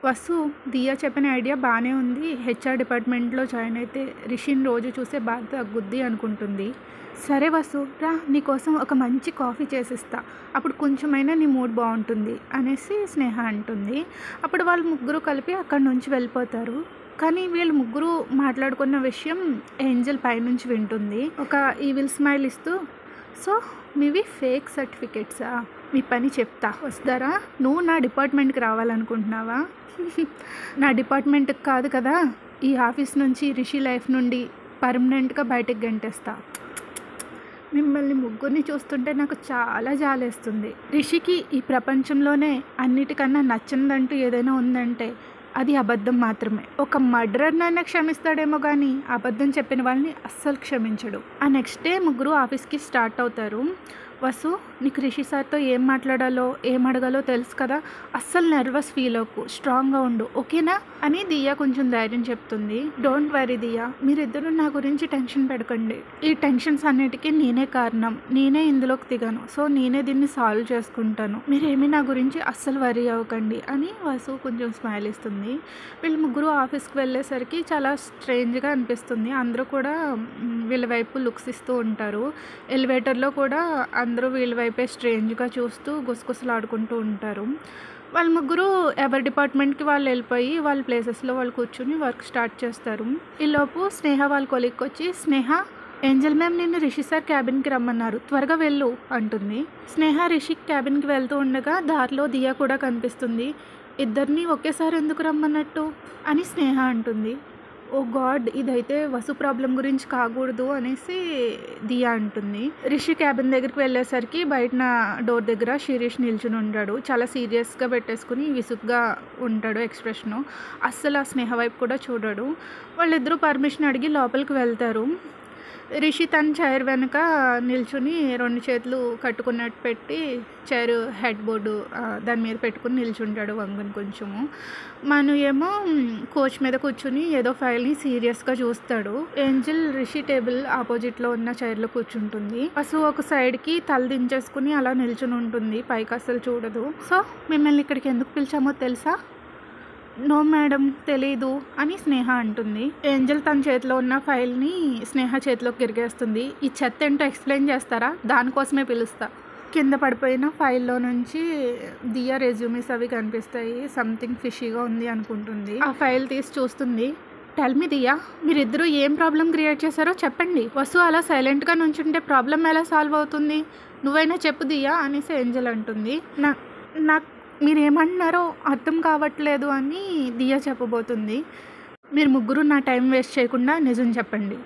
వసు, దియా చెప్పిన ఐడియా బాగానే ఉంది. హెచ్ఆర్ డిపార్ట్మెంట్లో జాయిన్ అయితే రిషిని రోజు చూసే బాధ్యత తగ్గుద్ది అనుకుంటుంది. సరే వసు, రా, నీకోసం ఒక మంచి కాఫీ చేసిస్తా, అప్పుడు కొంచెమైనా నీ మూడ్ బాగుంటుంది అనేసి స్నేహ అంటుంది. అప్పుడు వాళ్ళు ముగ్గురు కలిపి అక్కడి నుంచి వెళ్ళిపోతారు. కానీ వీళ్ళు ముగ్గురు మాట్లాడుకున్న విషయం ఏంజల్ పైనుంచి వింటుంది. ఒక ఈవిల్ స్మైల్ ఇస్తూ, సో మీవి ఫేక్ సర్టిఫికెట్సా? మీ పని చెప్తా, వస్తారా? నువ్వు నా డిపార్ట్మెంట్కి రావాలనుకుంటున్నావా? నా డిపార్ట్మెంట్కి కాదు కదా, ఈ ఆఫీస్ నుంచి, రిషి లైఫ్ నుండి పర్మనెంట్గా బయటకు గంటేస్తా. మిమ్మల్ని ముగ్గురిని చూస్తుంటే నాకు చాలా జాలేస్తుంది. రిషికి ఈ ప్రపంచంలోనే అన్నిటికన్నా నచ్చనిదంటూ ఏదైనా ఉందంటే అది అబద్ధం మాత్రమే. ఒక మర్డరర్నైనా క్షమిస్తాడేమో కానీ అబద్ధం చెప్పిన వాళ్ళని అస్సలు క్షమించడు. ఆ నెక్స్ట్ డే ముగ్గురు ఆఫీస్కి స్టార్ట్ అవుతారు. వసు, నీకు రిషి సార్తో ఏం మాట్లాడాలో ఏం అడగాలో తెలుసు కదా, అస్సలు నర్వస్ ఫీల్ అవ్వకు, స్ట్రాంగ్గా ఉండు, ఓకేనా అని దియా కొంచెం ధైర్యం చెప్తుంది. డోంట్ వరీ దియా, మీరిద్దరూ నా గురించి టెన్షన్ పెడకండి. ఈ టెన్షన్స్ అన్నిటికీ నేనే కారణం, నేనే ఇందులోకి దిగాను, సో నేనే దీన్ని సాల్వ్ చేసుకుంటాను, మీరేమీ నా గురించి అస్సలు వరీ అవ్వకండి అని వసు కొంచెం స్మైల్ ఇస్తుంది. వీళ్ళు ముగ్గురు ఆఫీస్కి వెళ్ళేసరికి చాలా స్ట్రేంజ్గా అనిపిస్తుంది. అందరూ కూడా వీళ్ళ వైపు లుక్స్ ఇస్తూ ఉంటారు. ఎలివేటర్లో కూడా అందరూ వీళ్ళ వైపే స్ట్రేంజ్గా చూస్తూ గుసగుసలాడుకుంటూ ఉంటారు. వాళ్ళ ముగ్గురు ఎవరి డిపార్ట్మెంట్కి వాళ్ళు వెళ్ళిపోయి వాళ్ళ ప్లేసెస్లో వాళ్ళు కూర్చుని వర్క్ స్టార్ట్ చేస్తారు. ఈలోపు స్నేహ వాళ్ళ కొలీగ్కి వచ్చి, స్నేహ, ఏంజల్ మ్యామ్ నిన్ను రిషి సార్ క్యాబిన్కి రమ్మన్నారు, త్వరగా వెళ్ళు అంటుంది. స్నేహ రిషి క్యాబిన్కి వెళ్తూ ఉండగా దారిలో దియా కూడా కనిపిస్తుంది. ఇద్దరిని ఒకేసారి ఎందుకు రమ్మన్నట్టు అని స్నేహ అంటుంది. ఓ గాడ్, ఇదైతే వసు ప్రాబ్లం గురించి కాకూడదు అనేసి దియా అంటుంది. రిషి క్యాబిన్ దగ్గరికి వెళ్ళేసరికి బయట డోర్ దగ్గర శిరీష్ నిల్చుని ఉంటాడు. చాలా సీరియస్గా పెట్టేసుకుని విసుగ్గా ఉంటాడు ఎక్స్ప్రెషను. అస్సలు ఆ స్నేహ వైపు కూడా చూడడు. వాళ్ళిద్దరూ పర్మిషన్ అడిగి లోపలికి వెళ్తారు. రిషి తన చైర్ వెనక నిల్చుని రెండు చేతులు కట్టుకున్నట్టు పెట్టి చైర్ హెడ్ బోర్డు దాని మీద పెట్టుకుని నిల్చుంటాడు వంగుని కొంచెము. మను ఏమో కోచ్ మీద కూర్చుని ఏదో ఫైల్ని సీరియస్గా చూస్తాడు. ఏంజల్ రిషి టేబుల్ ఆపోజిట్లో ఉన్న చైర్లో కూర్చుంటుంది. వసు ఒక సైడ్కి తల దించేసుకుని అలా నిల్చుని ఉంటుంది, పైకి అసలు చూడదు. సో మిమ్మల్ని ఇక్కడికి ఎందుకు పిలిచామో తెలుసా? నో మేడం, తెలీదు అని స్నేహ అంటుంది. ఏంజల్ తన చేతిలో ఉన్న ఫైల్ని స్నేహ చేతిలోకి గిరిగేస్తుంది. ఈ చెత్త ఏంటో ఎక్స్ప్లెయిన్ చేస్తారా? దానికోసమే పిలుస్తా. కింద పడిపోయిన ఫైల్లో నుంచి దియా రెజ్యూమీస్ అవి కనిపిస్తాయి. సంథింగ్ ఫిషీగా ఉంది అనుకుంటుంది. ఆ ఫైల్ తీసి చూస్తుంది. టెల్ మీ దియా, మీరిద్దరూ ఏం ప్రాబ్లం క్రియేట్ చేశారో చెప్పండి. వసు అలా సైలెంట్గా నుంచుంటే ప్రాబ్లం ఎలా సాల్వ్ అవుతుంది? నువ్వైనా చెప్పు దియా అనేసి ఏంజల్ అంటుంది. నాకు మీరేమంటున్నారో అర్థం కావట్లేదు అని దియా చెప్పబోతుంది. మీరు ముగ్గురు నా టైం వేస్ట్ చేయకుండా నిజం చెప్పండి,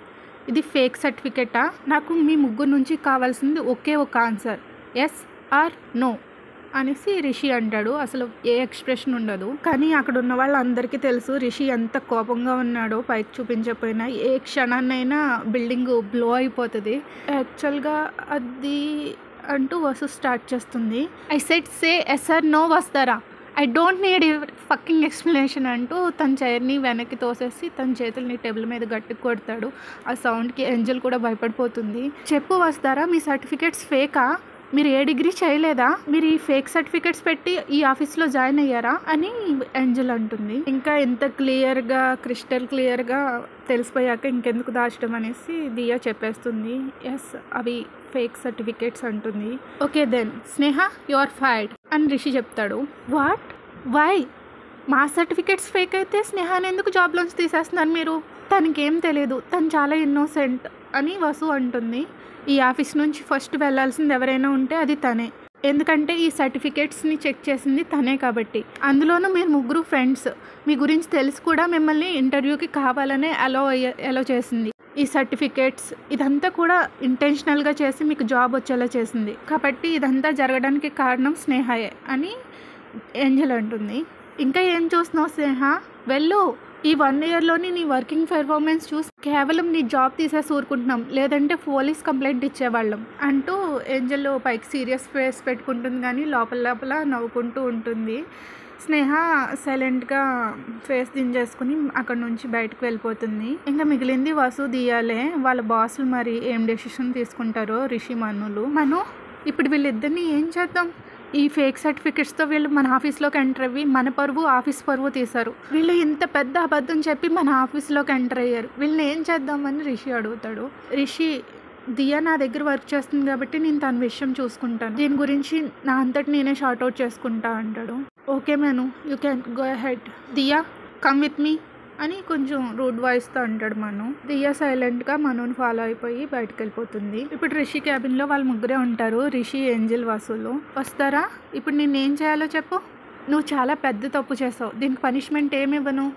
ఇది ఫేక్ సర్టిఫికెటా? నాకు మీ ముగ్గురు నుంచి కావాల్సింది ఒకే ఒక ఆన్సర్, ఎస్ ఆర్ నో అనేసి రిషి అంటాడు. అసలు ఏ ఎక్స్ప్రెషన్ ఉండదు. కానీ అక్కడ ఉన్న వాళ్ళందరికీ తెలుసు రిషి ఎంత కోపంగా ఉన్నాడో. పైకి చూపించకపోయినా ఏ క్షణాన్నైనా బిల్డింగ్ బ్లో అయిపోతుంది. యాక్చువల్గా అది అంటూ వసు స్టార్ట్ చేస్తుంది. I said say yes or no వస్తారా, I don't need fucking explanation అంటూ తన చైర్ని వెనక్కి తోసేసి తన చేతుల్ని టేబుల్ మీద గట్టి కొడతాడు. ఆ సౌండ్కి ఏంజల్ కూడా భయపడిపోతుంది. చెప్పు వస్తారా, మీ సర్టిఫికేట్స్ ఫేకా? మీరు ఏ డిగ్రీ చేయలేదా? మీరు ఈ ఫేక్ సర్టిఫికేట్స్ పెట్టి ఈ ఆఫీస్లో జాయిన్ అయ్యారా అని ఏంజల్ అంటుంది. ఇంకా ఎంత క్లియర్గా, క్రిస్టల్ క్లియర్గా తెలిసిపోయాక ఇంకెందుకు దాచడం అనేసి దియా చెప్పేస్తుంది. ఎస్, అవి ఫేక్ సర్టిఫికేట్స్ అంటుంది. Okay then Sneha, you are fired అని రిషి చెప్తాడు. వాట్? వై? మా సర్టిఫికేట్స్ ఫేక్ అయితే స్నేహాని ఎందుకు జాబ్లోంచి తీసేస్తున్నారు మీరు? తనకేం తెలియదు, తను చాలా ఇన్నోసెంట్ అని వసు అంటుంది. ఈ ఆఫీస్ నుంచి ఫస్ట్ వెళ్ళాల్సింది ఎవరైనా ఉంటే అది తనే, ఎందుకంటే ఈ సర్టిఫికేట్స్ని చెక్ చేసింది తనే కాబట్టి. అందులోనూ మీరు ముగ్గురు ఫ్రెండ్స్, మీ గురించి తెలిసి కూడా మిమ్మల్ని ఇంటర్వ్యూకి కావాలనే అలో చేసింది. ఈ సర్టిఫికేట్స్ ఇదంతా కూడా ఇంటెన్షనల్గా చేసి మీకు జాబ్ వచ్చేలా చేసింది కాబట్టి ఇదంతా జరగడానికి కారణం స్నేహయే అని ఏంజల్ అంటుంది. ఇంకా ఏం చూస్తున్నావు స్నేహ, వెళ్ళు. ఈ 1 ఇయర్లోని నీ వర్కింగ్ పెర్ఫార్మెన్స్ చూసి కేవలం నీ జాబ్ తీసేసి ఊరుకుంటున్నాం, లేదంటే పోలీస్ కంప్లైంట్ ఇచ్చేవాళ్ళం అంటూ ఏంజల్ పైకి సీరియస్ ఫేస్ పెట్టుకుంటుంది కానీ లోపల నవ్వుకుంటూ ఉంటుంది. స్నేహ సైలెంట్గా ఫేస్ దించేసుకుని అక్కడ నుంచి బయటకు వెళ్ళిపోతుంది. ఇంకా మిగిలింది వసు దియాలే. వాళ్ళ బాసులు మరి ఏం డెసిషన్ తీసుకుంటారో రిషి మనులు. ఇప్పుడు వీళ్ళిద్దరిని ఏం చేద్దాం? ఈ ఫేక్ సర్టిఫికెట్స్తో వీళ్ళు మన ఆఫీస్లోకి ఎంటర్ అయ్యి మన పరువు ఆఫీస్ పరువు తీశారు. వీళ్ళు ఇంత పెద్ద అబద్ధం చెప్పి మన ఆఫీస్లోకి ఎంటర్ అయ్యారు. వీళ్ళని ఏం చేద్దామని రిషి అడుగుతాడు. రిషి, దియా నా దగ్గర వర్క్ చేస్తుంది కాబట్టి నేను తన విషయం చూసుకుంటాను, దీని గురించి నా అంతటి నేనే షార్ట్అవుట్ చేసుకుంటా అంటాడు. Okay Manu, you can go ahead. Diya, come with me అని కొంచెం రూడ్ వాయిస్తో అంటాడు మను. దియా సైలెంట్గా మనుని ఫాలో అయిపోయి బయటకు వెళ్ళిపోతుంది. ఇప్పుడు రిషి క్యాబిన్లో వాళ్ళు ముగ్గురే ఉంటారు, రిషి, ఏంజెల్, వసూలు. వస్తారా? ఇప్పుడు నేనేం చేయాలో చెప్పు. నువ్వు చాలా పెద్ద తప్పు చేసావు, దీనికి పనిష్మెంట్ ఏమి ఇవ్వను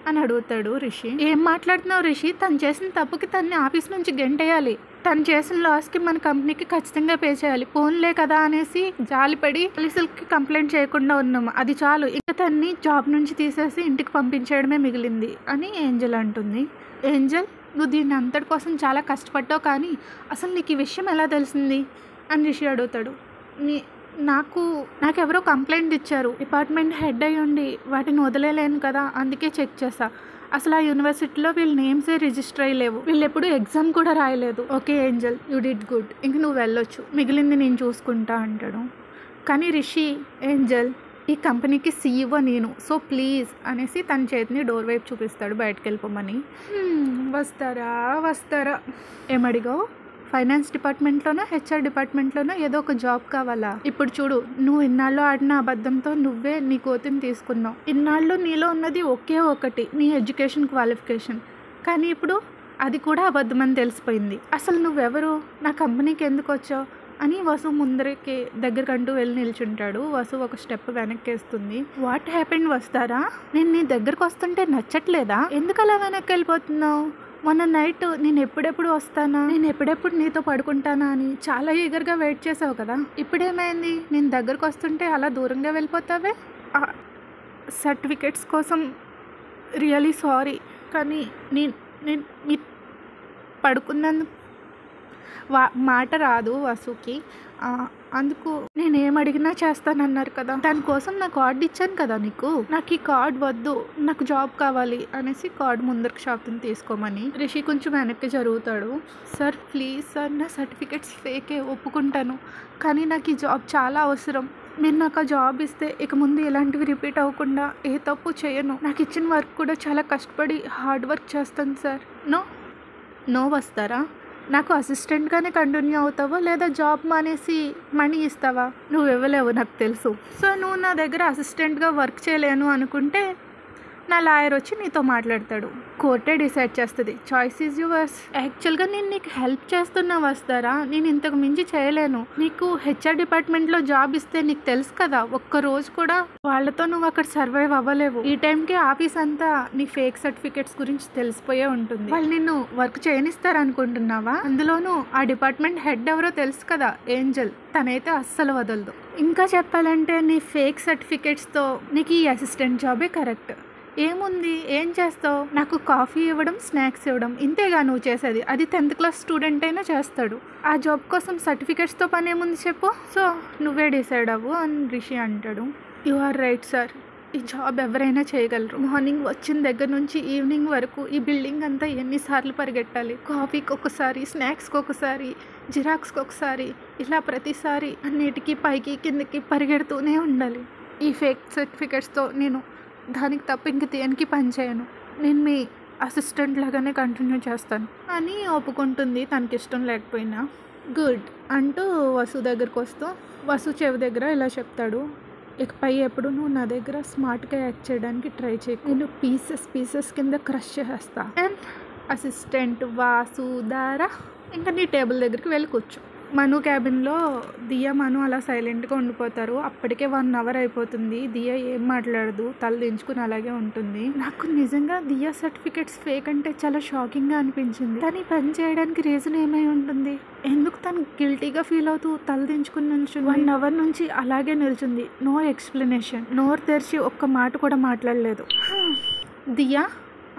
అని అడుగుతాడు రిషి. ఏం మాట్లాడుతున్నావు రిషి? తను చేసిన తప్పుకి తన్ని ఆఫీస్ నుంచి గెంటేయాలి, తను చేసిన లాస్కి మన కంపెనీకి ఖచ్చితంగా పే చేయాలి. ఫోన్లే కదా అనేసి జాలిపడి పోలీసులకి కంప్లైంట్ చేయకుండా ఉన్నాము, అది చాలు. ఇక తన్ని జాబ్ నుంచి తీసేసి ఇంటికి పంపించేయడమే మిగిలింది అని ఏంజెల్ అంటుంది. ఏంజెల్, నువ్వు దీన్ని అంతటి కోసం చాలా కష్టపడ్డావు, కానీ అసలు నీకు ఈ విషయం ఎలా తెలిసింది అని రిషి అడుగుతాడు. నాకెవరో కంప్లైంట్ ఇచ్చారు, డిపార్ట్మెంట్ హెడ్ అయ్యి ఉండి వాటిని వదిలేలేను కదా, అందుకే చెక్ చేశా. అసలు ఆ యూనివర్సిటీలో వీళ్ళ నేమ్సే రిజిస్టర్ అయ్యలేవు, వీళ్ళు ఎప్పుడు ఎగ్జామ్ కూడా రాయలేదు. Okay Angel, you did good, ఇంక నువ్వు వెళ్ళొచ్చు, మిగిలింది నేను చూసుకుంటా అంటాడు. కానీ రిషి, ఏంజెల్, ఈ కంపెనీకి సీఈఓ నేను, సో ప్లీజ్ అనేసి తన చేతిని డోర్ వైపు చూపిస్తాడు బయటకు వెళ్ళిపోమని. వస్తారా ఏమడిగావు? ఫైనాన్స్ డిపార్ట్మెంట్లోనో హెచ్ఆర్ డిపార్ట్మెంట్లోనో ఏదో ఒక జాబ్ కావాలా? ఇప్పుడు చూడు, నువ్వు ఇన్నాళ్ళు ఆడిన అబద్ధంతో నువ్వే నీ కోతిని తీసుకున్నావు. ఇన్నాళ్ళు నీలో ఉన్నది ఒకే ఒకటి, నీ ఎడ్యుకేషన్ క్వాలిఫికేషన్, కానీ ఇప్పుడు అది కూడా అబద్ధమని తెలిసిపోయింది. అసలు నువ్వెవరు, నా కంపెనీకి ఎందుకు వచ్చావు అని వసు ముందరికి దగ్గరకంటూ వెళ్ళి నిల్చుంటాడు. వసు ఒక స్టెప్ వెనక్కి వేస్తుంది. What happened? వస్తారా, నేను నీ దగ్గరకు వస్తుంటే నచ్చట్లేదా? ఎందుకు అలా వెనక్కి వెళ్ళిపోతున్నావు? మొన్న నైట్ నేను ఎప్పుడెప్పుడు వస్తానా, నేను ఎప్పుడెప్పుడు నీతో పడుకుంటానా అని చాలా ఈగర్గా వెయిట్ చేసావు కదా, ఇప్పుడేమైంది? నేను దగ్గరకు వస్తుంటే అలా దూరంగా వెళ్ళిపోతావే? సర్టిఫికెట్స్ కోసం రియలీ సారీ, కానీ నేను మీ పడుకున్నందుకు మాట రాదు వసుకి, అందుకు నేనేం అడిగినా చేస్తానన్నారు కదా, దానికోసం నా కార్డు ఇచ్చాను కదా నీకు, నాకు ఈ కార్డు వద్దు, నాకు జాబ్ కావాలి అనేసి కార్డు ముందరికి షాప్ని తీసుకోమని. రిషి కొంచెం వెనక్కి జరుగుతాడు. సార్ ప్లీజ్ సార్, నా సర్టిఫికెట్స్ ఫేకే, ఒప్పుకుంటాను, కానీ నాకు ఈ జాబ్ చాలా అవసరం. మీరు నాకు ఆ జాబ్ ఇస్తే ఇక ముందు ఇలాంటివి రిపీట్ అవ్వకుండా ఏ తప్పు చేయను. నాకు ఇచ్చిన వర్క్ కూడా చాలా కష్టపడి హార్డ్ వర్క్ చేస్తాను సార్. నో వస్తారా, నాకు అసిస్టెంట్గానే కంటిన్యూ అవుతావా లేదా జాబ్ మానేసి మనీ ఇస్తావా? నువ్వు ఇవ్వలేవు నాకు తెలుసు. సో నువ్వు నా దగ్గర అసిస్టెంట్గా వర్క్ చేయలేను అనుకుంటే నా లాయర్ వచ్చి నీతో మాట్లాడతాడు, కోర్టే డిసైడ్ చేస్తుంది. Choice is yours. యాక్చువల్గా నేను నీకు హెల్ప్ చేస్తున్నా వస్తారా, నేను ఇంతకు మించి చేయలేను. నీకు హెచ్ఆర్ డిపార్ట్మెంట్లో జాబ్ ఇస్తే నీకు తెలుసు కదా, ఒక్క రోజు కూడా వాళ్ళతో నువ్వు అక్కడ సర్వైవ్ అవ్వలేవు. ఈ టైంకి ఆఫీస్ అంతా నీ ఫేక్ సర్టిఫికెట్స్ గురించి తెలిసిపోయే ఉంటుంది. వాళ్ళు నిన్ను వర్క్ చేయనిస్తారనుకుంటున్నావా? అందులోనూ ఆ డిపార్ట్మెంట్ హెడ్ ఎవరో తెలుసు కదా, ఏంజెల్, తనైతే అస్సలు వదలదు. ఇంకా చెప్పాలంటే నీ ఫేక్ సర్టిఫికెట్స్తో నీకు ఈ అసిస్టెంట్ జాబే కరెక్ట్. ఏముంది, ఏం చేస్తావు? నాకు కాఫీ ఇవ్వడం, స్నాక్స్ ఇవ్వడం, ఇంతేగా నువ్వు చేసేది. అది 10th క్లాస్ స్టూడెంట్ అయినా చేస్తాడు. ఆ జాబ్ కోసం సర్టిఫికెట్స్తో పని ఏముంది చెప్పు. సో నువ్వే డిసైడ్ అవ్వు అని రిషి అంటాడు. యు ఆర్ రైట్ సార్, ఈ జాబ్ ఎవరైనా చేయగలరు. మార్నింగ్ వచ్చిన దగ్గర నుంచి ఈవినింగ్ వరకు ఈ బిల్డింగ్ అంతా ఎన్నిసార్లు పరిగెట్టాలి, కాఫీకి ఒకసారి, స్నాక్స్కి ఒకసారి, జిరాక్స్కి ఒకసారి, ఇలా ప్రతిసారి అన్నిటికీ పైకి కిందకి పరిగెడుతూనే ఉండాలి. ఈ ఫేక్ సర్టిఫికెట్స్తో నేను దానికి తప్ప ఇంక దేనికి పని చేయను, నేను మీ అసిస్టెంట్ లాగానే కంటిన్యూ చేస్తాను అని ఒప్పుకుంటుంది, తనకి ఇష్టం లేకపోయినా. గుడ్ అంటూ వసు దగ్గరకు వస్తూ వసు చెవి దగ్గర ఇలా చెప్తాడు, ఇకపై ఎప్పుడు నువ్వు నా దగ్గర స్మార్ట్గా యాక్ట్ చేయడానికి ట్రై చేయకు, నేను పీసెస్ కింద క్రష్ చేసేస్తా. అండ్ అసిస్టెంట్ వాసుదారా, ఇంకా నీ టేబుల్ దగ్గరికి వెళ్ళి కూర్చో. మను క్యాబిన్లో దియా మను అలా సైలెంట్గా ఉండిపోతారు. అప్పటికే 1 hour అయిపోతుంది. దియా ఏం మాట్లాడదు, తల దించుకుని అలాగే ఉంటుంది. నాకు నిజంగా దియా సర్టిఫికెట్స్ ఫేక్ అంటే చాలా షాకింగ్గా అనిపించింది. తను పని చేయడానికి రీజన్ ఏమై ఉంటుంది? ఎందుకు తను గిల్టీగా ఫీల్ అవుతూ తల దించుకుని నిల్చుంది? 1 hour నుంచి అలాగే నిల్చుంది, నో ఎక్స్ప్లెనేషన్, నోరు తెరిచి ఒక్క మాట కూడా మాట్లాడలేదు. దియా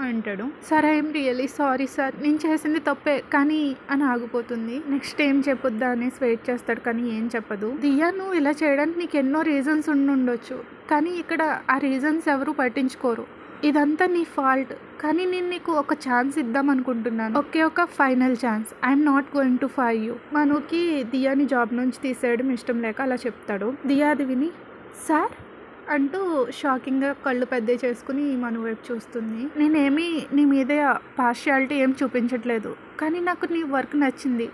అంటాడు. Sir I'm really sorry sir, నేను చేసింది తప్పే కానీ అని ఆగిపోతుంది. నెక్స్ట్ ఏం చెప్పొద్దా అనేసి వెయిట్ చేస్తాడు, కానీ ఏం చెప్పదు. దియా, నువ్వు ఇలా చేయడానికి నీకు ఎన్నో రీజన్స్ ఉండొచ్చు, కానీ ఇక్కడ ఆ రీజన్స్ ఎవరు పట్టించుకోరు. ఇదంతా నీ ఫాల్ట్, కానీ నేను నీకు ఒక ఛాన్స్ ఇద్దాం అనుకుంటున్నాను. ఒకే ఒక final chance. I'm not going to fire you. మనుకి దియాని జాబ్ నుంచి తీసేయడం ఇష్టం లేక అలా చెప్తాడు. దియా అది విని సార్ అంటూ షాకింగ్గా కళ్ళు పెద్ద చేసుకుని మను వైపు చూస్తుంది. నేనేమీ నీ మీదే పార్షియాలిటీ ఏం చూపించట్లేదు, కానీ నాకు నీ వర్క్ నచ్చింది.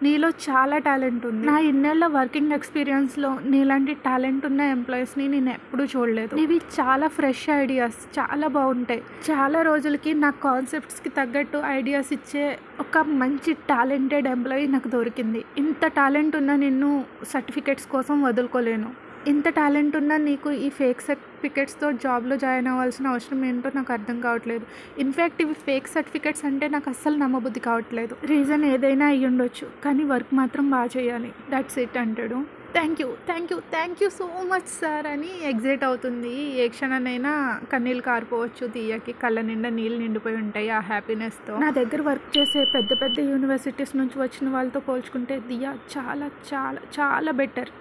నీలో చాలా టాలెంట్ ఉంది. నా ఇన్నేళ్ల వర్కింగ్ ఎక్స్పీరియన్స్లో నీలాంటి టాలెంట్ ఉన్న ఎంప్లాయీస్ని నేను ఎప్పుడూ చూడలేదు. ఇవి చాలా ఫ్రెష్ ఐడియాస్, చాలా బాగుంటాయి. చాలా రోజులకి నా కాన్సెప్ట్స్కి తగ్గట్టు ఐడియాస్ ఇచ్చే ఒక మంచి టాలెంటెడ్ ఎంప్లాయీ నాకు దొరికింది. ఇంత టాలెంట్ ఉన్న నిన్ను సర్టిఫికెట్స్ కోసం వదులుకోలేను. ఇంత టాలెంట్ ఉన్న నీకు ఈ ఫేక్ సర్టిఫికెట్స్తో జాబ్లో జాయిన్ అవ్వాల్సిన అవసరం ఏంటో నాకు అర్థం కావట్లేదు. ఇన్ఫ్యాక్ట్ ఇవి ఫేక్ సర్టిఫికెట్స్ అంటే నాకు అస్సలు నమ్మబుద్ధి కావట్లేదు. రీజన్ ఏదైనా అయ్యి ఉండొచ్చు, కానీ వర్క్ మాత్రం బాగా చేయాలి. దట్స్ ఇట్ అంటాడు. Thank you so much sir అని ఎగ్జైట్ అవుతుంది. ఏ క్షణానైనా కన్నీళ్ళు కారిపోవచ్చు. దియాకి కళ్ళ నిండా నీళ్ళు నిండిపోయి ఉంటాయి ఆ హ్యాపీనెస్తో. నా దగ్గర వర్క్ చేసే పెద్ద పెద్ద యూనివర్సిటీస్ నుంచి వచ్చిన వాళ్ళతో పోల్చుకుంటే దియా చాలా చాలా చాలా బెటర్.